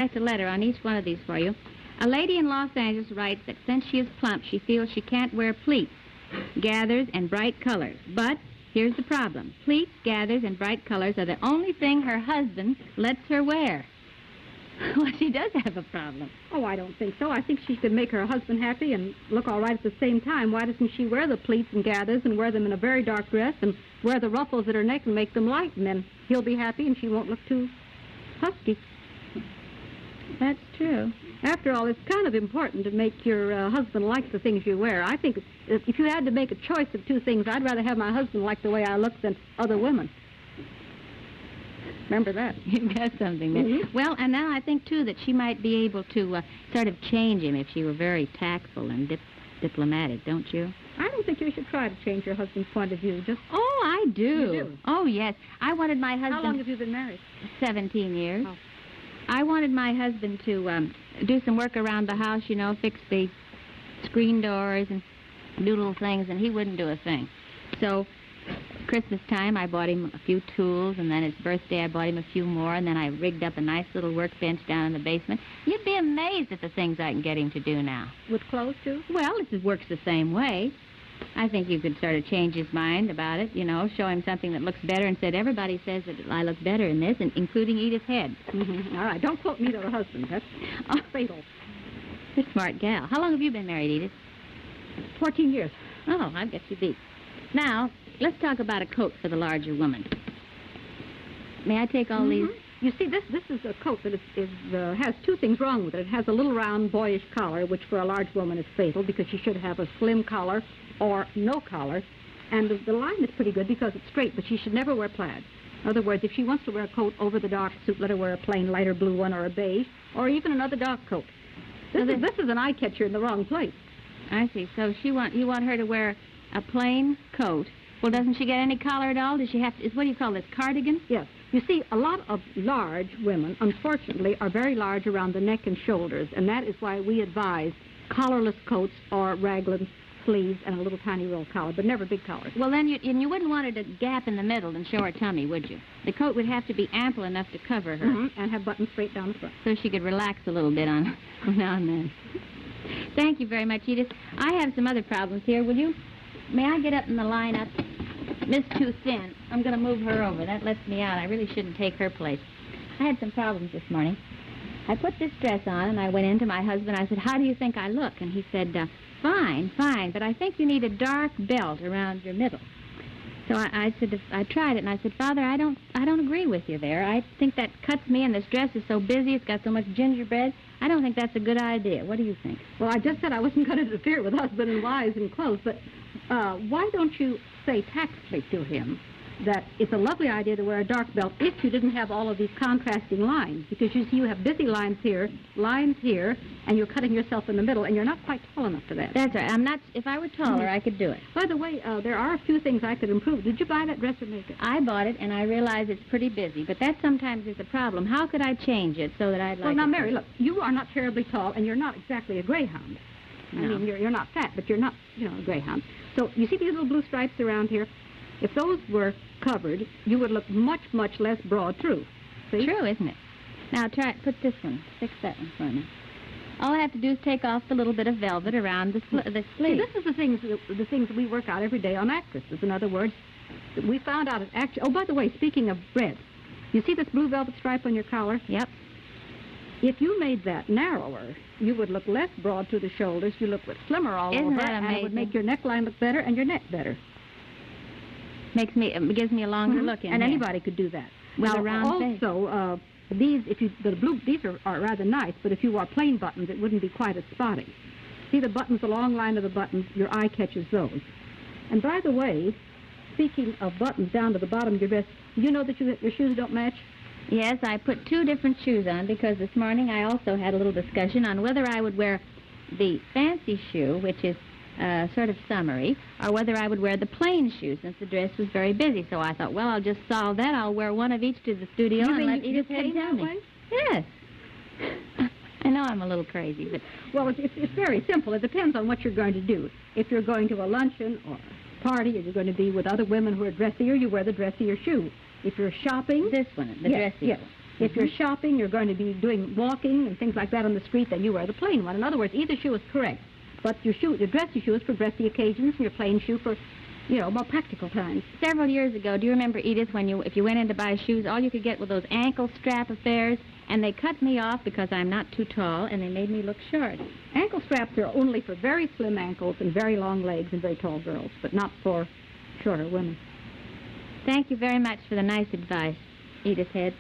write a letter on each one of these for you. A lady in Los Angeles writes that since she is plump, she feels she can't wear pleats, gathers, and bright colors. But here's the problem. Pleats, gathers, and bright colors are the only thing her husband lets her wear. Well, she does have a problem. Oh, I don't think so. I think she could make her husband happy and look all right at the same time. Why doesn't she wear the pleats and gathers and wear them in a very dark dress and wear the ruffles at her neck and make them light, and then he'll be happy and she won't look too husky. That's true. After all, it's kind of important to make your husband like the things you wear. I think if you had to make a choice of two things, I'd rather have my husband like the way I look than other women. Remember that. You've got something there. Mm-hmm. Well, and now I think, too, that she might be able to sort of change him if she were very tactful and diplomatic, don't you? I don't think you should try to change your husband's point of view. Just Oh, I do. You do? Oh, yes. I wanted my husband... How long have you been married? 17 years. Oh. I wanted my husband to do some work around the house, you know, fix the screen doors and do little things, and he wouldn't do a thing. So, Christmas time, I bought him a few tools, and then his birthday, I bought him a few more, and then I rigged up a nice little workbench down in the basement. You'd be amazed at the things I can get him to do now. With clothes, too? Well, it works the same way. I think you could sort of change his mind about it, you know, show him something that looks better and said, everybody says that I look better in this, and including Edith Head. Mm-hmm. All right, don't quote me to the husband. That's fatal. You're a smart gal. How long have you been married, Edith? 14 years. Oh, I've got you beat. Now, let's talk about a coat for the larger woman. May I take all these? You see, this is a coat that has two things wrong with it. It has a little round, boyish collar, which for a large woman is fatal because she should have a slim collar or no collar. And the line is pretty good because it's straight, but she should never wear plaid. In other words, if she wants to wear a coat over the dark suit, let her wear a plain lighter blue one or a beige, or even another dark coat. This is an eye-catcher in the wrong place. I see. So you want her to wear a plain coat. Well, doesn't she get any collar at all? Does she have to, what do you call this, cardigan? Yes. You see, a lot of large women, unfortunately, are very large around the neck and shoulders, and that is why we advise collarless coats or raglan sleeves and a little tiny roll collar, but never big collars. Well, then you wouldn't want her to gap in the middle and show her tummy, would you? The coat would have to be ample enough to cover her. And have buttons straight down the front. So she could relax a little bit on now and then. Thank you very much, Edith. I have some other problems here. May I get up in the lineup? Miss Too Thin. I'm going to move her over. That lets me out. I really shouldn't take her place. I had some problems this morning. I put this dress on, and I went in to my husband. I said, how do you think I look? And he said, fine, but I think you need a dark belt around your middle. So I said, I tried it, and I said, Father, I don't agree with you there. I think that cuts me, and this dress is so busy. It's got so much gingerbread. I don't think that's a good idea. What do you think? Well, I just said I wasn't going to interfere with husband and wives in clothes, but why don't you say tactfully to him that it's a lovely idea to wear a dark belt if you didn't have all of these contrasting lines, because you see you have busy lines here, and you're cutting yourself in the middle, and you're not quite tall enough for that. That's right. If I were taller, I could do it. By the way, there are a few things I could improve. Did you buy that dress or make it? I bought it, and I realize it's pretty busy, but that sometimes is a problem. How could I change it so that I'd like Well, now, it Mary, look, you are not terribly tall, and you're not exactly a greyhound. No. I mean, you're not fat, but you're not, a greyhound. So you see these little blue stripes around here? If those were covered, you would look much, much less broad through. See? True, isn't it? Now, put this one. Fix that one for me. All I have to do is take off the little bit of velvet around the sleeve. See, this is the things we work out every day on actresses. In other words, we found out oh, by the way, speaking of red, you see this blue velvet stripe on your collar? Yep. If you made that narrower, you would look less broad to the shoulders. You look slimmer all Isn't over, that and it would amazing? make your neckline look better and your neck better. It gives me a longer look in And here. anybody could do that. With now, a round face. Also, these are rather nice, but if you wore plain buttons, it wouldn't be quite as spotty. See the buttons, the long line of the buttons, your eye catches those. And by the way, speaking of buttons down to the bottom of your vest, do you know that your shoes don't match? Yes, I put 2 different shoes on because this morning I also had a little discussion on whether I would wear the fancy shoe, which is sort of summery, or whether I would wear the plain shoe since the dress was very busy. So I thought, well, I'll just solve that. I'll wear one of each to the studio and let Edith Head tell me. Way? Yes. I know I'm a little crazy, but... Well, it's very simple. It depends on what you're going to do. If you're going to a luncheon or a party, or you're going to be with other women who are dressier, you wear the dressier shoe. If you're shopping... This one, the dressier one. If you're shopping, you're going to be doing walking and things like that on the street, then you wear the plain one. In other words, either shoe is correct. But your dressy shoe is for dressy occasions, and your plain shoe for, more practical times. Several years ago, do you remember, Edith, if you went in to buy shoes, all you could get were those ankle strap affairs, and they cut me off because I'm not too tall, and they made me look short. Ankle straps are only for very slim ankles and very long legs and very tall girls, but not for shorter women. Thank you very much for the nice advice, Edith Head.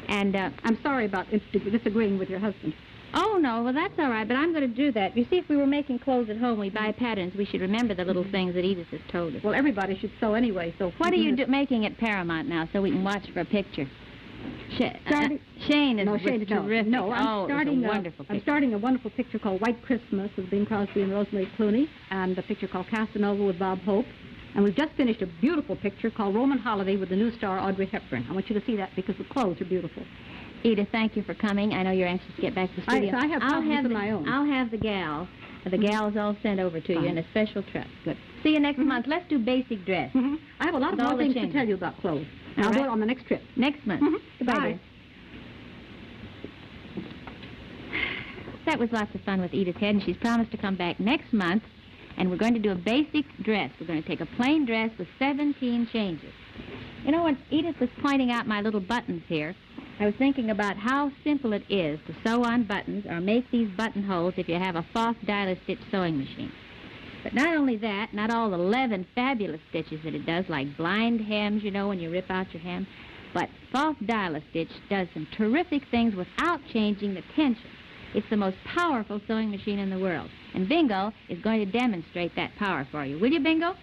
And I'm sorry about disagreeing with your husband. Oh, no, well, that's all right, but I'm going to do that. You see, if we were making clothes at home, we buy patterns, we should remember the little things that Edith has told us. Well, everybody should sew anyway, so... What are you making at Paramount now so we can watch for a picture? Shane is terrific. No, I'm starting a wonderful picture called White Christmas with Bing Crosby and Rosemary Clooney, and a picture called Casanova with Bob Hope. And we've just finished a beautiful picture called Roman Holiday with the new star Audrey Hepburn. I want you to see that because the clothes are beautiful. Edith, thank you for coming. I know you're anxious to get back to the studio. I have problems of my own. I'll have the gals all sent over to you in a special truck. Good. See you next month. Let's do basic dress. I have a lot of more things to tell you about clothes. And I'll do it on the next trip. Next month. Goodbye. Bye. That was lots of fun with Edith Head, and she's promised to come back next month, and we're going to do a basic dress. We're going to take a plain dress with 17 changes. You know, when Edith was pointing out my little buttons here, I was thinking about how simple it is to sew on buttons or make these buttonholes if you have a false dial-a-stitch sewing machine. But not only that, not all the 11 fabulous stitches that it does, like blind hems, when you rip out your hem, but false dial-a-stitch does some terrific things without changing the tension. It's the most powerful sewing machine in the world. And Bingo is going to demonstrate that power for you. Will you, Bingo?